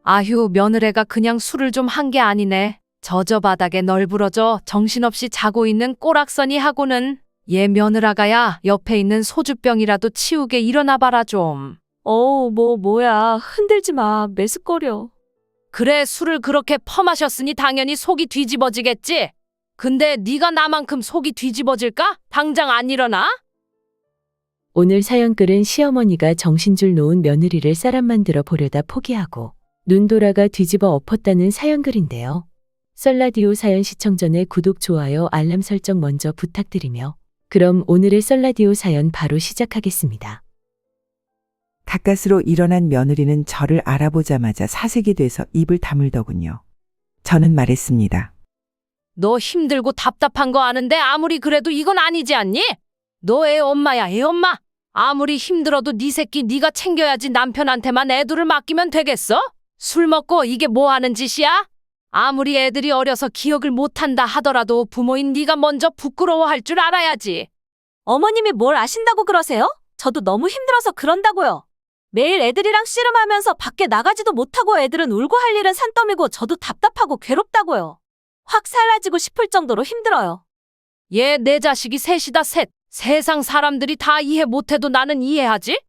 아휴, 며느래가 그냥 술을 좀 한 게 아니네. 저저바닥에 널브러져 정신없이 자고 있는 꼬락서니 하고는. 얘 며느라가야 옆에 있는 소주병이라도 치우게 일어나봐라 좀. 뭐야. 흔들지 마. 메스꺼려. 그래, 술을 그렇게 퍼마셨으니 당연히 속이 뒤집어지겠지. 근데 네가 나만큼 속이 뒤집어질까? 당장 안 일어나? 오늘 사연글은 시어머니가 정신줄 놓은 며느리를 사람 만들어 보려다 포기하고 눈 돌아가 뒤집어 엎었다는 사연글인데요. 썰라디오 사연 시청 전에 구독, 좋아요, 알람 설정 먼저 부탁드리며 그럼 오늘의 썰라디오 사연 바로 시작하겠습니다. 가까스로 일어난 며느리는 저를 알아보자마자 사색이 돼서 입을 다물더군요. 저는 말했습니다. 너 힘들고 답답한 거 아는데 아무리 그래도 이건 아니지 않니? 너 애 엄마야, 애 엄마. 아무리 힘들어도 네 새끼 네가 챙겨야지. 남편한테만 애들을 맡기면 되겠어? 술 먹고 이게 뭐 하는 짓이야? 아무리 애들이 어려서 기억을 못한다 하더라도 부모인 네가 먼저 부끄러워할 줄 알아야지. 어머님이 뭘 아신다고 그러세요? 저도 너무 힘들어서 그런다고요. 매일 애들이랑 씨름하면서 밖에 나가지도 못하고 애들은 울고 할 일은 산더미고 저도 답답하고 괴롭다고요. 확 사라지고 싶을 정도로 힘들어요. 얘 내 자식이 셋이다, 셋. 세상 사람들이 다 이해 못해도 나는 이해하지?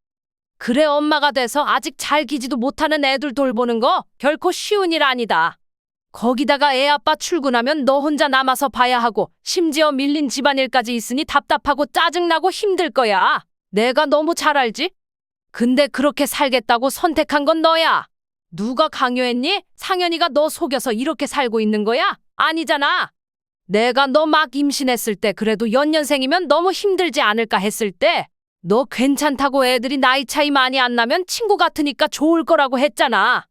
그래, 엄마가 돼서 아직 잘 기지도 못하는 애들 돌보는 거 결코 쉬운 일 아니다. 거기다가 애 아빠 출근하면 너 혼자 남아서 봐야 하고 심지어 밀린 집안일까지 있으니 답답하고 짜증나고 힘들 거야. 내가 너무 잘 알지? 근데 그렇게 살겠다고 선택한 건 너야. 누가 강요했니? 상현이가 너 속여서 이렇게 살고 있는 거야? 아니잖아. 내가 너 막 임신했을 때 그래도 연년생이면 너무 힘들지 않을까 했을 때 너 괜찮다고 애들이 나이 차이 많이 안 나면 친구 같으니까 좋을 거라고 했잖아.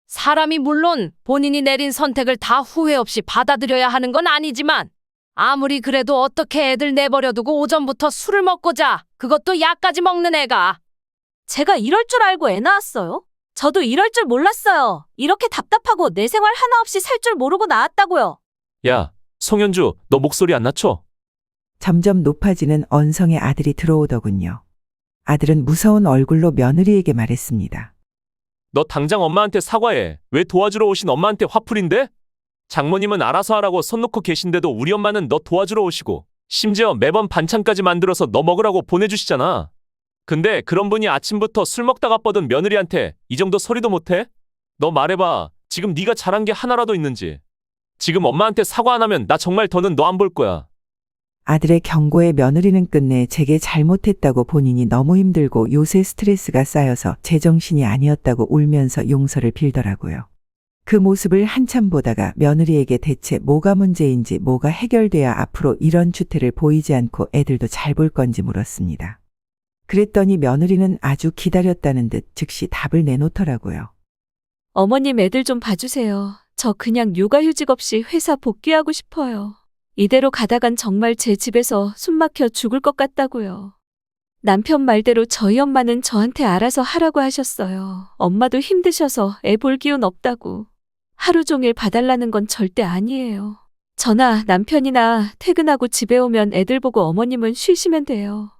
사람이 물론 본인이 내린 선택을 다 후회 없이 받아들여야 하는 건 아니지만 아무리 그래도 어떻게 애들 내버려두고 오전부터 술을 먹고 자. 그것도 약까지 먹는 애가. 제가 이럴 줄 알고 애 낳았어요? 저도 이럴 줄 몰랐어요. 이렇게 답답하고 내 생활 하나 없이 살 줄 모르고 낳았다고요. 야, 송현주, 너 목소리 안 낮춰? 점점 높아지는 언성의 아들이 들어오더군요. 아들은 무서운 얼굴로 며느리에게 말했습니다. 너 당장 엄마한테 사과해. 왜 도와주러 오신 엄마한테 화풀인데? 장모님은 알아서 하라고 손 놓고 계신데도 우리 엄마는 너 도와주러 오시고 심지어 매번 반찬까지 만들어서 너 먹으라고 보내주시잖아. 근데 그런 분이 아침부터 술 먹다가 뻗은 며느리한테 이 정도 소리도 못해? 너 말해봐. 지금 네가 잘한 게 하나라도 있는지. 지금 엄마한테 사과 안 하면 나 정말 더는 너 안 볼 거야. 아들의 경고에 며느리는 끝내 제게 잘못했다고 본인이 너무 힘들고 요새 스트레스가 쌓여서 제정신이 아니었다고 울면서 용서를 빌더라고요. 그 모습을 한참 보다가 며느리에게 대체 뭐가 문제인지 뭐가 해결돼야 앞으로 이런 추태를 보이지 않고 애들도 잘 볼 건지 물었습니다. 그랬더니 며느리는 아주 기다렸다는 듯 즉시 답을 내놓더라고요. 어머님 애들 좀 봐주세요. 저 그냥 육아휴직 없이 회사 복귀하고 싶어요. 이대로 가다간 정말 제 집에서 숨 막혀 죽을 것 같다고요. 남편 말대로 저희 엄마는 저한테 알아서 하라고 하셨어요. 엄마도 힘드셔서 애 볼 기운 없다고. 하루 종일 봐달라는 건 절대 아니에요. 저나 남편이나 퇴근하고 집에 오면 애들 보고 어머님은 쉬시면 돼요.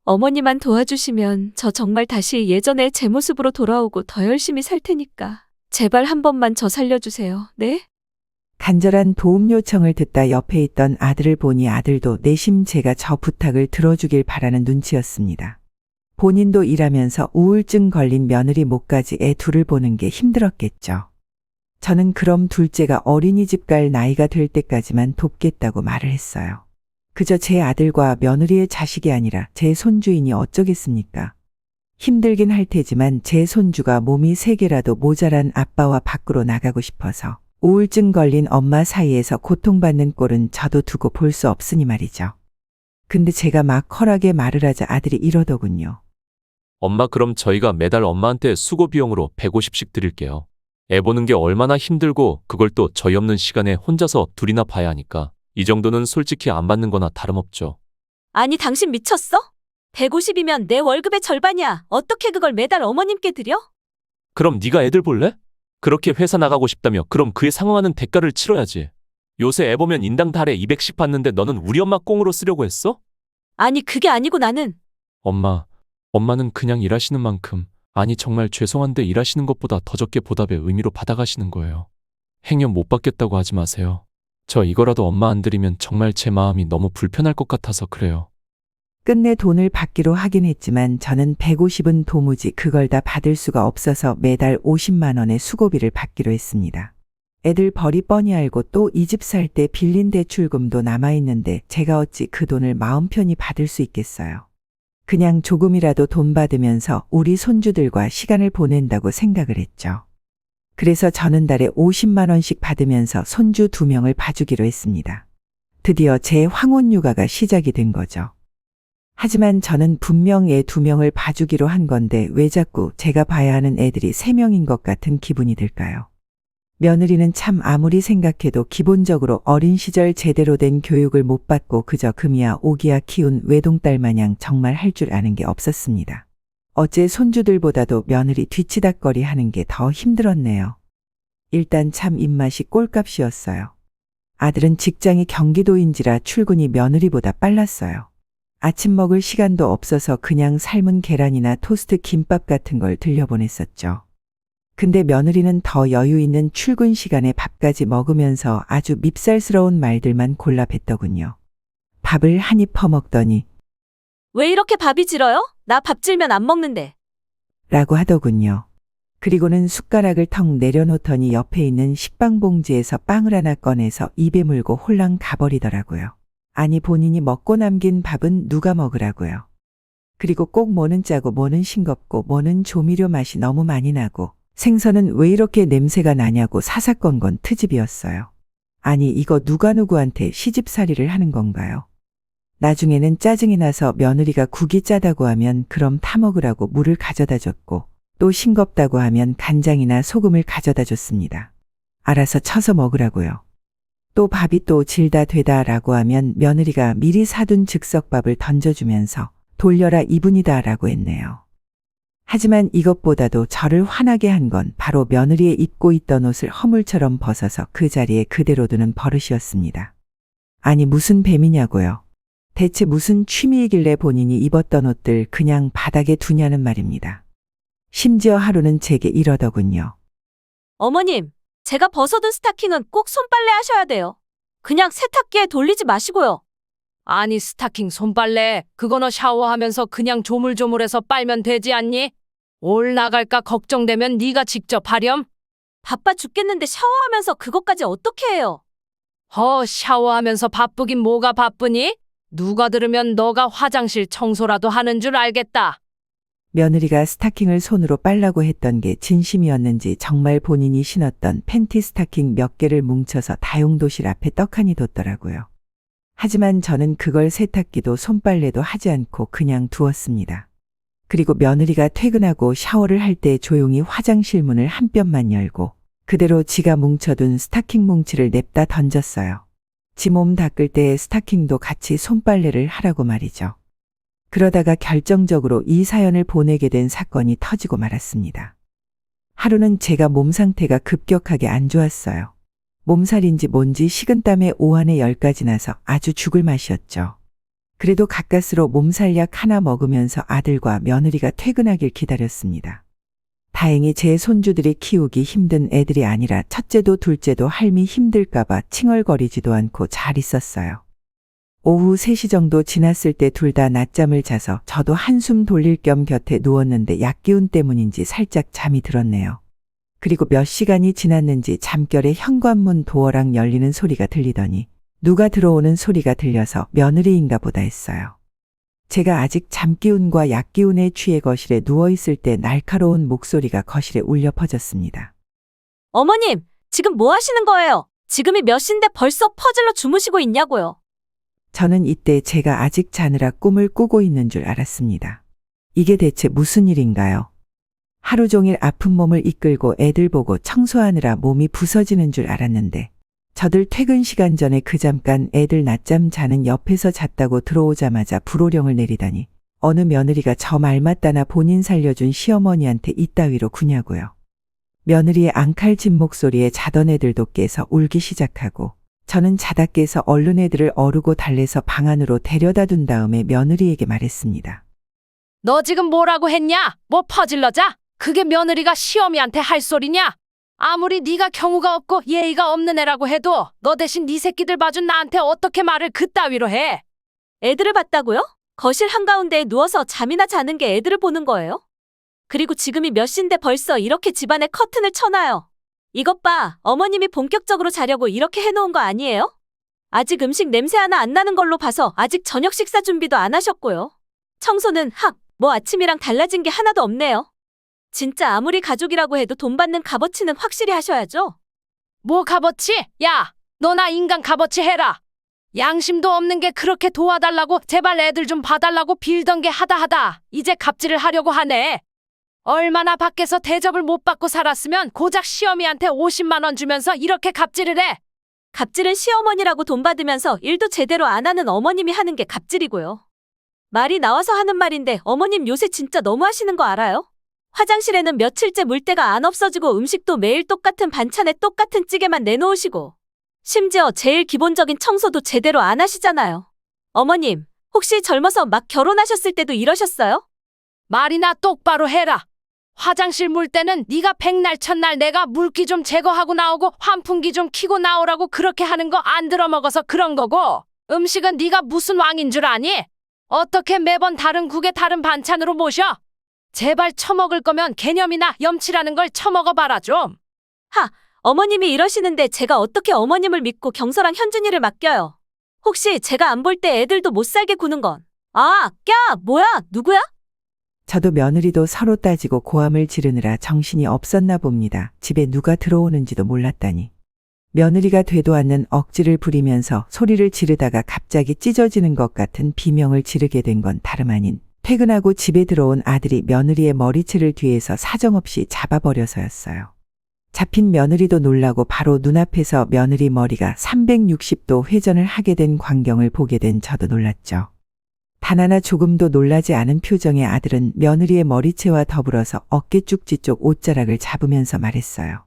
어머니만 도와주시면 저 정말 다시 예전에 제 모습으로 돌아오고 더 열심히 살 테니까 제발 한 번만 저 살려주세요. 네? 간절한 도움 요청을 듣다 옆에 있던 아들을 보니 아들도 내심 제가 저 부탁을 들어주길 바라는 눈치였습니다. 본인도 일하면서 우울증 걸린 며느리 목까지 애 둘을 보는 게 힘들었겠죠. 저는 그럼 둘째가 어린이집 갈 나이가 될 때까지만 돕겠다고 말을 했어요. 그저 제 아들과 며느리의 자식이 아니라 제 손주이니 어쩌겠습니까? 힘들긴 할 테지만 제 손주가 몸이 3개라도 모자란 아빠와 밖으로 나가고 싶어서 우울증 걸린 엄마 사이에서 고통받는 꼴은 저도 두고 볼 수 없으니 말이죠. 근데 제가 막 컬하게 말을 하자 아들이 이러더군요. 엄마, 그럼 저희가 매달 엄마한테 수고 비용으로 150씩 드릴게요. 애 보는 게 얼마나 힘들고 그걸 또 저희 없는 시간에 혼자서 둘이나 봐야 하니까 이 정도는 솔직히 안 받는 거나 다름없죠. 아니 당신 미쳤어? 150이면 내 월급의 절반이야. 어떻게 그걸 매달 어머님께 드려? 그럼 네가 애들 볼래? 그렇게 회사 나가고 싶다며 그럼 그에 상응하는 대가를 치러야지. 요새 애 보면 인당 달에 200씩 받는데 너는 우리 엄마 꽁으로 쓰려고 했어? 아니 그게 아니고 나는 엄마는 그냥 일하시는 만큼 아니 정말 죄송한데 일하시는 것보다 더 적게 보답의 의미로 받아가시는 거예요. 행여 못 받겠다고 하지 마세요. 저 이거라도 엄마 안 드리면 정말 제 마음이 너무 불편할 것 같아서 그래요. 끝내 돈을 받기로 하긴 했지만 저는 150은 도무지 그걸 다 받을 수가 없어서 매달 50만 원의 수고비를 받기로 했습니다. 애들 벌이 뻔히 알고 또 이 집 살 때 빌린 대출금도 남아있는데 제가 어찌 그 돈을 마음 편히 받을 수 있겠어요. 그냥 조금이라도 돈 받으면서 우리 손주들과 시간을 보낸다고 생각을 했죠. 그래서 저는 달에 50만 원씩 받으면서 손주 2명을 봐주기로 했습니다. 드디어 제 황혼 육아가 시작이 된 거죠. 하지만 저는 분명 애 2명을 봐주기로 한 건데 왜 자꾸 제가 봐야 하는 애들이 3명인 것 같은 기분이 들까요? 며느리는 참 아무리 생각해도 기본적으로 어린 시절 제대로 된 교육을 못 받고 그저 금이야 오기야 키운 외동딸 마냥 정말 할 줄 아는 게 없었습니다. 어째 손주들보다도 며느리 뒤치다꺼리 하는 게 더 힘들었네요. 일단 참 입맛이 꼴값이었어요. 아들은 직장이 경기도인지라 출근이 며느리보다 빨랐어요. 아침 먹을 시간도 없어서 그냥 삶은 계란이나 토스트 김밥 같은 걸 들려보냈었죠. 근데 며느리는 더 여유 있는 출근 시간에 밥까지 먹으면서 아주 밉살스러운 말들만 골라 뱉더군요. 밥을 한 입 퍼먹더니 왜 이렇게 밥이 질어요? 나 밥 질면 안 먹는데. 라고 하더군요. 그리고는 숟가락을 턱 내려놓더니 옆에 있는 식빵 봉지에서 빵을 하나 꺼내서 입에 물고 홀랑 가버리더라고요. 아니 본인이 먹고 남긴 밥은 누가 먹으라고요. 그리고 꼭 뭐는 짜고 뭐는 싱겁고 뭐는 조미료 맛이 너무 많이 나고 생선은 왜 이렇게 냄새가 나냐고 사사건건 트집이었어요. 아니 이거 누가 누구한테 시집살이를 하는 건가요? 나중에는 짜증이 나서 며느리가 국이 짜다고 하면 그럼 타먹으라고 물을 가져다 줬고 또 싱겁다고 하면 간장이나 소금을 가져다 줬습니다. 알아서 쳐서 먹으라고요. 또 밥이 또 질다 되다라고 하면 며느리가 미리 사둔 즉석밥을 던져주면서 돌려라 이분이다 라고 했네요. 하지만 이것보다도 저를 화나게 한 건 바로 며느리의 입고 있던 옷을 허물처럼 벗어서 그 자리에 그대로 두는 버릇이었습니다. 아니 무슨 뱀이냐고요. 대체 무슨 취미이길래 본인이 입었던 옷들 그냥 바닥에 두냐는 말입니다. 심지어 하루는 제게 이러더군요. 어머님, 제가 벗어둔 스타킹은 꼭 손빨래 하셔야 돼요. 그냥 세탁기에 돌리지 마시고요. 아니 스타킹 손빨래 그거 너 샤워하면서 그냥 조물조물해서 빨면 되지 않니? 올 나갈까 걱정되면 네가 직접 하렴. 바빠 죽겠는데 샤워하면서 그것까지 어떻게 해요? 샤워하면서 바쁘긴 뭐가 바쁘니? 누가 들으면 너가 화장실 청소라도 하는 줄 알겠다. 며느리가 스타킹을 손으로 빨라고 했던 게 진심이었는지 정말 본인이 신었던 팬티 스타킹 몇 개를 뭉쳐서 다용도실 앞에 떡하니 뒀더라고요. 하지만 저는 그걸 세탁기도 손빨래도 하지 않고 그냥 두었습니다. 그리고 며느리가 퇴근하고 샤워를 할 때 조용히 화장실 문을 한 뼘만 열고 그대로 지가 뭉쳐둔 스타킹 뭉치를 냅다 던졌어요. 지 몸 닦을 때 스타킹도 같이 손빨래를 하라고 말이죠. 그러다가 결정적으로 이 사연을 보내게 된 사건이 터지고 말았습니다. 하루는 제가 몸 상태가 급격하게 안 좋았어요. 몸살인지 뭔지 식은땀에 오한에 열까지 나서 아주 죽을 맛이었죠. 그래도 가까스로 몸살약 하나 먹으면서 아들과 며느리가 퇴근하길 기다렸습니다. 다행히 제 손주들이 키우기 힘든 애들이 아니라 첫째도 둘째도 할미 힘들까봐 칭얼거리지도 않고 잘 있었어요. 오후 3시 정도 지났을 때 둘 다 낮잠을 자서 저도 한숨 돌릴 겸 곁에 누웠는데 약기운 때문인지 살짝 잠이 들었네요. 그리고 몇 시간이 지났는지 잠결에 현관문 도어락 열리는 소리가 들리더니 누가 들어오는 소리가 들려서 며느리인가 보다 했어요. 제가 아직 잠기운과 약기운에 취해 거실에 누워있을 때 날카로운 목소리가 거실에 울려 퍼졌습니다. 어머님, 지금 뭐 하시는 거예요? 지금이 몇 시인데 벌써 퍼질러 주무시고 있냐고요. 저는 이때 제가 아직 자느라 꿈을 꾸고 있는 줄 알았습니다. 이게 대체 무슨 일인가요? 하루 종일 아픈 몸을 이끌고 애들 보고 청소하느라 몸이 부서지는 줄 알았는데 저들 퇴근 시간 전에 그 잠깐 애들 낮잠 자는 옆에서 잤다고 들어오자마자 불호령을 내리다니 어느 며느리가 저 말 맞다나 본인 살려준 시어머니한테 이따위로 구냐고요. 며느리의 앙칼진 목소리에 자던 애들도 깨서 울기 시작하고 저는 자다 깨서 얼른 애들을 어르고 달래서 방 안으로 데려다 둔 다음에 며느리에게 말했습니다. 너 지금 뭐라고 했냐? 뭐 퍼질러 자? 그게 며느리가 시어미한테 할 소리냐? 아무리 네가 경우가 없고 예의가 없는 애라고 해도 너 대신 네 새끼들 봐준 나한테 어떻게 말을 그따위로 해? 애들을 봤다고요? 거실 한가운데에 누워서 잠이나 자는 게 애들을 보는 거예요? 그리고 지금이 몇 시인데 벌써 이렇게 집안에 커튼을 쳐놔요. 이것 봐, 어머님이 본격적으로 자려고 이렇게 해놓은 거 아니에요? 아직 음식 냄새 하나 안 나는 걸로 봐서 아직 저녁 식사 준비도 안 하셨고요. 청소는 뭐 아침이랑 달라진 게 하나도 없네요. 진짜 아무리 가족이라고 해도 돈 받는 값어치는 확실히 하셔야죠. 뭐 값어치? 야, 너나 인간 값어치 해라. 양심도 없는 게 그렇게 도와달라고 제발 애들 좀 봐달라고 빌던 게 하다 이제 갑질을 하려고 하네. 얼마나 밖에서 대접을 못 받고 살았으면 고작 시어미한테 50만 원 주면서 이렇게 갑질을 해. 갑질은 시어머니라고 돈 받으면서 일도 제대로 안 하는 어머님이 하는 게 갑질이고요. 말이 나와서 하는 말인데 어머님 요새 진짜 너무 하시는 거 알아요? 화장실에는 며칠째 물때가 안 없어지고 음식도 매일 똑같은 반찬에 똑같은 찌개만 내놓으시고 심지어 제일 기본적인 청소도 제대로 안 하시잖아요. 어머님, 혹시 젊어서 막 결혼하셨을 때도 이러셨어요? 말이나 똑바로 해라. 화장실 물 때는 네가 백날 첫날 내가 물기 좀 제거하고 나오고 환풍기 좀 켜고 나오라고 그렇게 하는 거 안 들어먹어서 그런 거고 음식은 네가 무슨 왕인 줄 아니? 어떻게 매번 다른 국에 다른 반찬으로 모셔? 제발 처먹을 거면 개념이나 염치라는 걸 처먹어봐라 좀. 어머님이 이러시는데 제가 어떻게 어머님을 믿고 경서랑 현준이를 맡겨요? 혹시 제가 안 볼 때 애들도 못 살게 구는 건? 뭐야, 누구야? 저도 며느리도 서로 따지고 고함을 지르느라 정신이 없었나 봅니다. 집에 누가 들어오는지도 몰랐다니. 며느리가 되도 않는 억지를 부리면서 소리를 지르다가 갑자기 찢어지는 것 같은 비명을 지르게 된 건 다름 아닌 퇴근하고 집에 들어온 아들이 며느리의 머리채를 뒤에서 사정없이 잡아버려서였어요. 잡힌 며느리도 놀라고 바로 눈앞에서 며느리 머리가 360도 회전을 하게 된 광경을 보게 된 저도 놀랐죠. 단 하나 조금도 놀라지 않은 표정의 아들은 며느리의 머리채와 더불어서 어깨 쭉지 쪽 옷자락을 잡으면서 말했어요.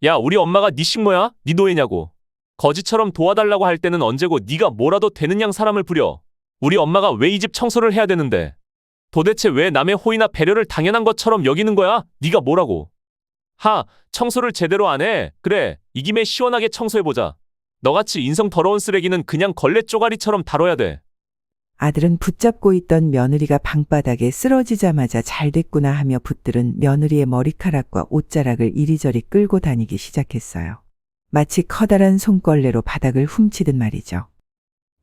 야, 우리 엄마가 네 식모야? 네 노예냐고. 거지처럼 도와달라고 할 때는 언제고 네가 뭐라도 되는 양 사람을 부려. 우리 엄마가 왜 이 집 청소를 해야 되는데? 도대체 왜 남의 호의나 배려를 당연한 것처럼 여기는 거야? 네가 뭐라고? 청소를 제대로 안 해. 그래, 이 김에 시원하게 청소해보자. 너같이 인성 더러운 쓰레기는 그냥 걸레 쪼가리처럼 다뤄야 돼. 아들은 붙잡고 있던 며느리가 방바닥에 쓰러지자마자 잘 됐구나 하며 붙들은 며느리의 머리카락과 옷자락을 이리저리 끌고 다니기 시작했어요. 마치 커다란 손걸레로 바닥을 훔치듯 말이죠.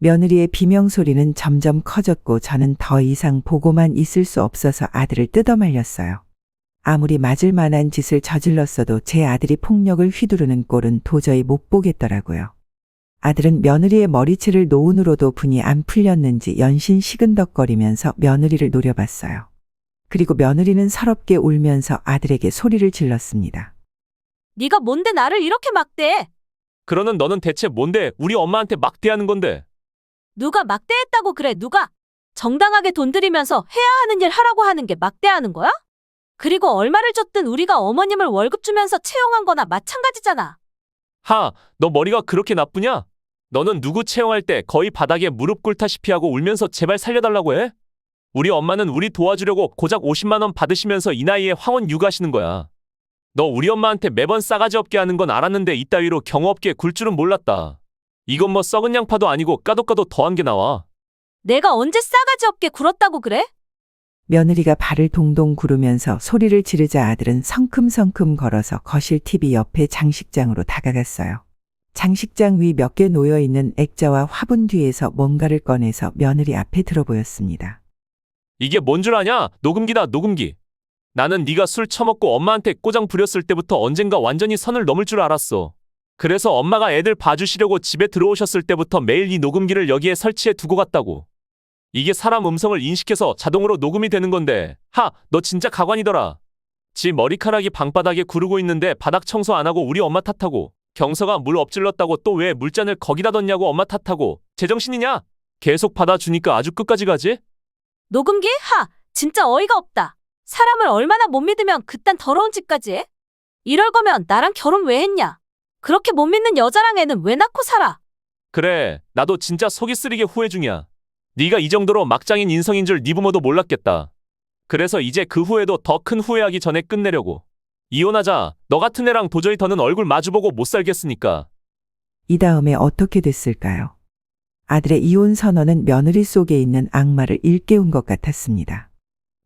며느리의 비명소리는 점점 커졌고 저는 더 이상 보고만 있을 수 없어서 아들을 뜯어말렸어요. 아무리 맞을 만한 짓을 저질렀어도 제 아들이 폭력을 휘두르는 꼴은 도저히 못 보겠더라고요. 아들은 며느리의 머리채를 노은으로도 분이 안 풀렸는지 연신 시근덕거리면서 며느리를 노려봤어요. 그리고 며느리는 서럽게 울면서 아들에게 소리를 질렀습니다. 네가 뭔데 나를 이렇게 막대해? 그러는 너는 대체 뭔데 우리 엄마한테 막대하는 건데? 누가 막대했다고 그래, 누가? 정당하게 돈 들이면서 해야 하는 일 하라고 하는 게 막대하는 거야? 그리고 얼마를 줬든 우리가 어머님을 월급 주면서 채용한 거나 마찬가지잖아. 너 머리가 그렇게 나쁘냐? 너는 누구 채용할 때 거의 바닥에 무릎 꿇다시피 하고 울면서 제발 살려달라고 해? 우리 엄마는 우리 도와주려고 고작 50만 원 받으시면서 이 나이에 황혼 육아하시는 거야. 너 우리 엄마한테 매번 싸가지 없게 하는 건 알았는데 이따위로 경우 없게 굴 줄은 몰랐다. 이건 뭐 썩은 양파도 아니고 까도 더한 게 나와. 내가 언제 싸가지 없게 굴었다고 그래? 며느리가 발을 동동 구르면서 소리를 지르자 아들은 성큼성큼 걸어서 거실 TV 옆에 장식장으로 다가갔어요. 장식장 위 몇 개 놓여있는 액자와 화분 뒤에서 뭔가를 꺼내서 며느리 앞에 들어보였습니다. 이게 뭔 줄 아냐? 녹음기다, 녹음기. 나는 네가 술 처먹고 엄마한테 꼬장 부렸을 때부터 언젠가 완전히 선을 넘을 줄 알았어. 그래서 엄마가 애들 봐주시려고 집에 들어오셨을 때부터 매일 이 녹음기를 여기에 설치해 두고 갔다고. 이게 사람 음성을 인식해서 자동으로 녹음이 되는 건데, 너 진짜 가관이더라. 지 머리카락이 방바닥에 구르고 있는데 바닥 청소 안 하고 우리 엄마 탓하고, 경서가 물 엎질렀다고 또 왜 물잔을 거기다 뒀냐고 엄마 탓하고, 제정신이냐? 계속 받아주니까 아주 끝까지 가지? 녹음기? 진짜 어이가 없다. 사람을 얼마나 못 믿으면 그딴 더러운 짓까지 해? 이럴 거면 나랑 결혼 왜 했냐? 그렇게 못 믿는 여자랑 애는 왜 낳고 살아? 그래, 나도 진짜 속이 쓰리게 후회 중이야. 네가 이 정도로 막장인 인성인 줄 네 부모도 몰랐겠다. 그래서 이제 그 후회도 더 큰 후회하기 전에 끝내려고. 이혼하자. 너 같은 애랑 도저히 더는 얼굴 마주보고 못 살겠으니까. 이 다음에 어떻게 됐을까요? 아들의 이혼 선언은 며느리 속에 있는 악마를 일깨운 것 같았습니다.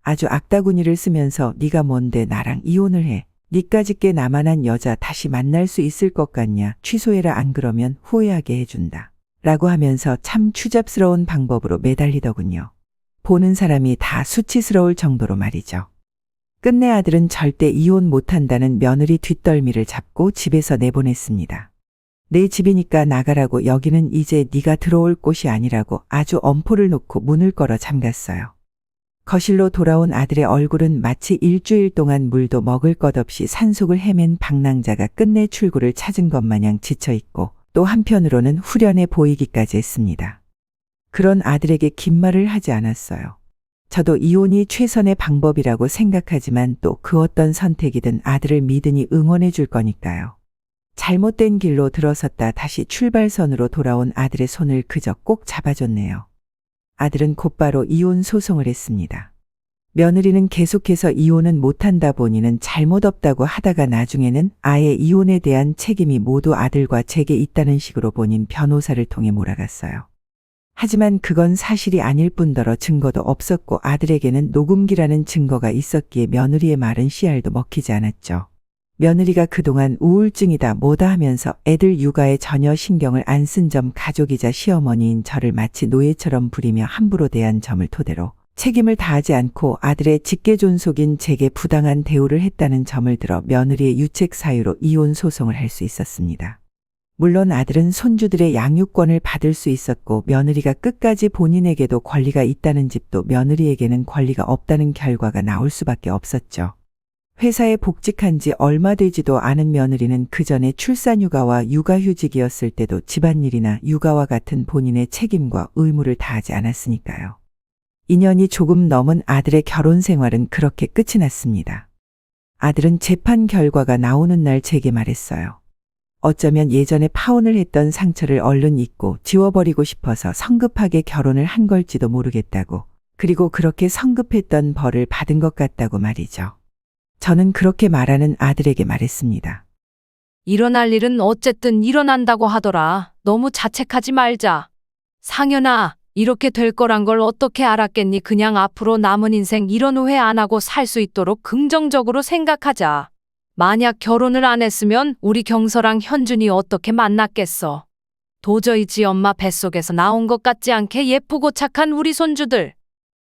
아주 악다구니를 쓰면서 네가 뭔데 나랑 이혼을 해. 니까짓 게 나만한 여자 다시 만날 수 있을 것 같냐. 취소해라 안 그러면 후회하게 해준다. 라고 하면서 참 추잡스러운 방법으로 매달리더군요. 보는 사람이 다 수치스러울 정도로 말이죠. 끝내 아들은 절대 이혼 못한다는 며느리 뒷덜미를 잡고 집에서 내보냈습니다. 내 집이니까 나가라고 여기는 이제 네가 들어올 곳이 아니라고 아주 엄포를 놓고 문을 걸어 잠갔어요. 거실로 돌아온 아들의 얼굴은 마치 일주일 동안 물도 먹을 것 없이 산속을 헤맨 방랑자가 끝내 출구를 찾은 것 마냥 지쳐있고 또 한편으로는 후련해 보이기까지 했습니다. 그런 아들에게 긴 말을 하지 않았어요. 저도 이혼이 최선의 방법이라고 생각하지만 또 그 어떤 선택이든 아들을 믿으니 응원해 줄 거니까요. 잘못된 길로 들어섰다 다시 출발선으로 돌아온 아들의 손을 그저 꼭 잡아줬네요. 아들은 곧바로 이혼 소송을 했습니다. 며느리는 계속해서 이혼은 못한다 보니는 잘못 없다고 하다가 나중에는 아예 이혼에 대한 책임이 모두 아들과 제게 있다는 식으로 본인 변호사를 통해 몰아갔어요. 하지만 그건 사실이 아닐 뿐더러 증거도 없었고 아들에게는 녹음기라는 증거가 있었기에 며느리의 말은 씨알도 먹히지 않았죠. 며느리가 그동안 우울증이다 뭐다 하면서 애들 육아에 전혀 신경을 안 쓴 점 가족이자 시어머니인 저를 마치 노예처럼 부리며 함부로 대한 점을 토대로 책임을 다하지 않고 아들의 직계존속인 제게 부당한 대우를 했다는 점을 들어 며느리의 유책 사유로 이혼 소송을 할 수 있었습니다. 물론 아들은 손주들의 양육권을 받을 수 있었고 며느리가 끝까지 본인에게도 권리가 있다는 집도 며느리에게는 권리가 없다는 결과가 나올 수밖에 없었죠. 회사에 복직한 지 얼마 되지도 않은 며느리는 그 전에 출산휴가와 육아휴직이었을 때도 집안일이나 육아와 같은 본인의 책임과 의무를 다하지 않았으니까요. 2년이 조금 넘은 아들의 결혼 생활은 그렇게 끝이 났습니다. 아들은 재판 결과가 나오는 날 제게 말했어요. 어쩌면 예전에 파혼을 했던 상처를 얼른 잊고 지워버리고 싶어서 성급하게 결혼을 한 걸지도 모르겠다고. 그리고 그렇게 성급했던 벌을 받은 것 같다고 말이죠. 저는 그렇게 말하는 아들에게 말했습니다. 일어날 일은 어쨌든 일어난다고 하더라. 너무 자책하지 말자. 상현아, 이렇게 될 거란 걸 어떻게 알았겠니? 그냥 앞으로 남은 인생 이런 후회 안 하고 살 수 있도록 긍정적으로 생각하자. 만약 결혼을 안 했으면 우리 경서랑 현준이 어떻게 만났겠어. 도저히 지 엄마 뱃속에서 나온 것 같지 않게 예쁘고 착한 우리 손주들.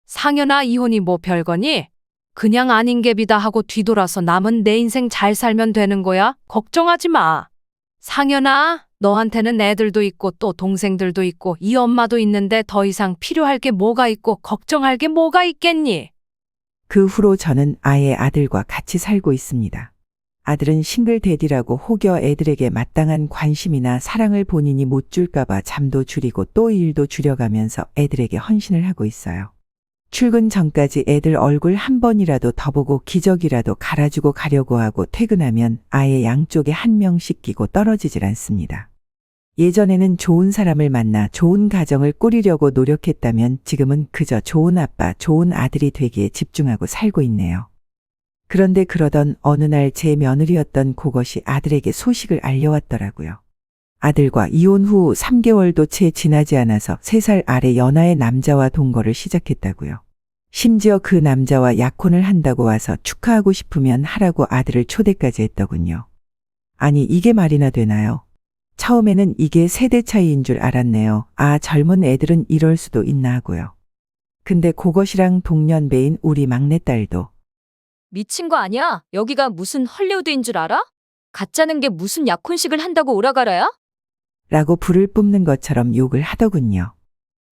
상현아, 이혼이 뭐 별거니? 그냥 아닌 갭이다 하고 뒤돌아서 남은 내 인생 잘 살면 되는 거야. 걱정하지 마. 상현아, 너한테는 애들도 있고 또 동생들도 있고 이 엄마도 있는데 더 이상 필요할 게 뭐가 있고 걱정할 게 뭐가 있겠니? 그 후로 저는 아예 아들과 같이 살고 있습니다. 아들은 싱글데디라고 혹여 애들에게 마땅한 관심이나 사랑을 본인이 못 줄까봐 잠도 줄이고 또 일도 줄여가면서 애들에게 헌신을 하고 있어요. 출근 전까지 애들 얼굴 한 번이라도 더 보고 기저귀라도 갈아주고 가려고 하고 퇴근하면 아예 양쪽에 한 명씩 끼고 떨어지질 않습니다. 예전에는 좋은 사람을 만나 좋은 가정을 꾸리려고 노력했다면 지금은 그저 좋은 아빠, 좋은 아들이 되기에 집중하고 살고 있네요. 그런데 그러던 어느 날 제 며느리였던 그것이 아들에게 소식을 알려왔더라고요. 아들과 이혼 후 3개월도 채 지나지 않아서 3살 아래 연하의 남자와 동거를 시작했다고요. 심지어 그 남자와 약혼을 한다고 와서 축하하고 싶으면 하라고 아들을 초대까지 했더군요. 아니 이게 말이나 되나요? 처음에는 이게 세대 차이인 줄 알았네요. 아, 젊은 애들은 이럴 수도 있나 하고요. 근데 그것이랑 동년배인 우리 막내딸도 미친 거 아니야? 여기가 무슨 헐리우드인 줄 알아? 가짜는 게 무슨 약혼식을 한다고 오라가라야? 라고 불을 뿜는 것처럼 욕을 하더군요.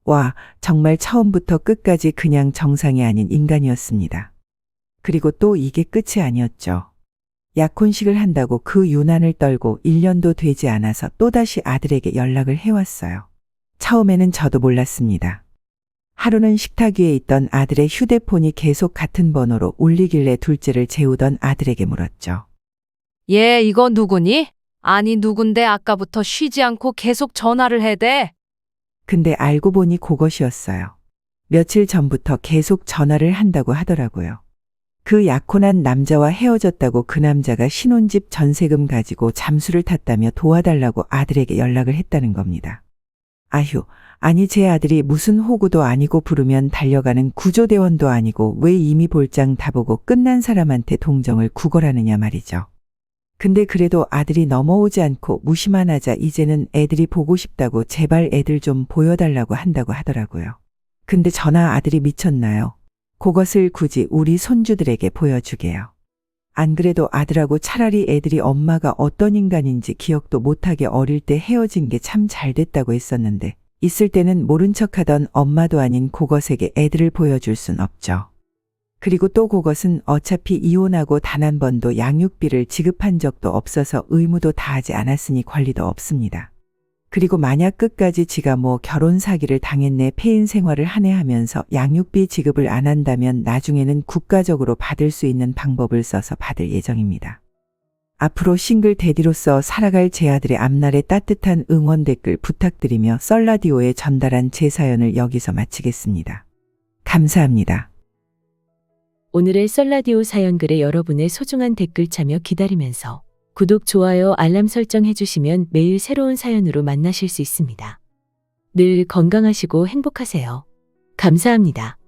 와, 정말 처음부터 끝까지 그냥 정상이 아닌 인간이었습니다. 그리고 또 이게 끝이 아니었죠. 약혼식을 한다고 그 유난을 떨고 1년도 되지 않아서 또다시 아들에게 연락을 해왔어요. 처음에는 저도 몰랐습니다. 하루는 식탁 위에 있던 아들의 휴대폰이 계속 같은 번호로 울리길래 둘째를 재우던 아들에게 물었죠. 얘 이거 누구니? 아니 누군데 아까부터 쉬지 않고 계속 전화를 해대? 근데 알고 보니 그것이었어요. 며칠 전부터 계속 전화를 한다고 하더라고요. 그 약혼한 남자와 헤어졌다고 그 남자가 신혼집 전세금 가지고 잠수를 탔다며 도와달라고 아들에게 연락을 했다는 겁니다. 아휴, 아니 제 아들이 무슨 호구도 아니고 부르면 달려가는 구조대원도 아니고 왜 이미 볼장 다 보고 끝난 사람한테 동정을 구걸하느냐 말이죠. 근데 그래도 아들이 넘어오지 않고 무시만 하자 이제는 애들이 보고 싶다고 제발 애들 좀 보여달라고 한다고 하더라고요. 근데 저나 아들이 미쳤나요? 그것을 굳이 우리 손주들에게 보여주게요. 안 그래도 아들하고 차라리 애들이 엄마가 어떤 인간인지 기억도 못하게 어릴 때 헤어진 게 참 잘 됐다고 했었는데 있을 때는 모른 척하던 엄마도 아닌 그것에게 애들을 보여줄 순 없죠. 그리고 또 그것은 어차피 이혼하고 단 한 번도 양육비를 지급한 적도 없어서 의무도 다하지 않았으니 권리도 없습니다. 그리고 만약 끝까지 지가 뭐 결혼 사기를 당했네 폐인 생활을 하네 하면서 양육비 지급을 안 한다면 나중에는 국가적으로 받을 수 있는 방법을 써서 받을 예정입니다. 앞으로 싱글 대디로서 살아갈 제 아들의 앞날에 따뜻한 응원 댓글 부탁드리며 썰라디오에 전달한 제 사연을 여기서 마치겠습니다. 감사합니다. 오늘의 썰라디오 사연글에 여러분의 소중한 댓글 참여 기다리면서 구독, 좋아요, 알람 설정 해주시면 매일 새로운 사연으로 만나실 수 있습니다. 늘 건강하시고 행복하세요. 감사합니다.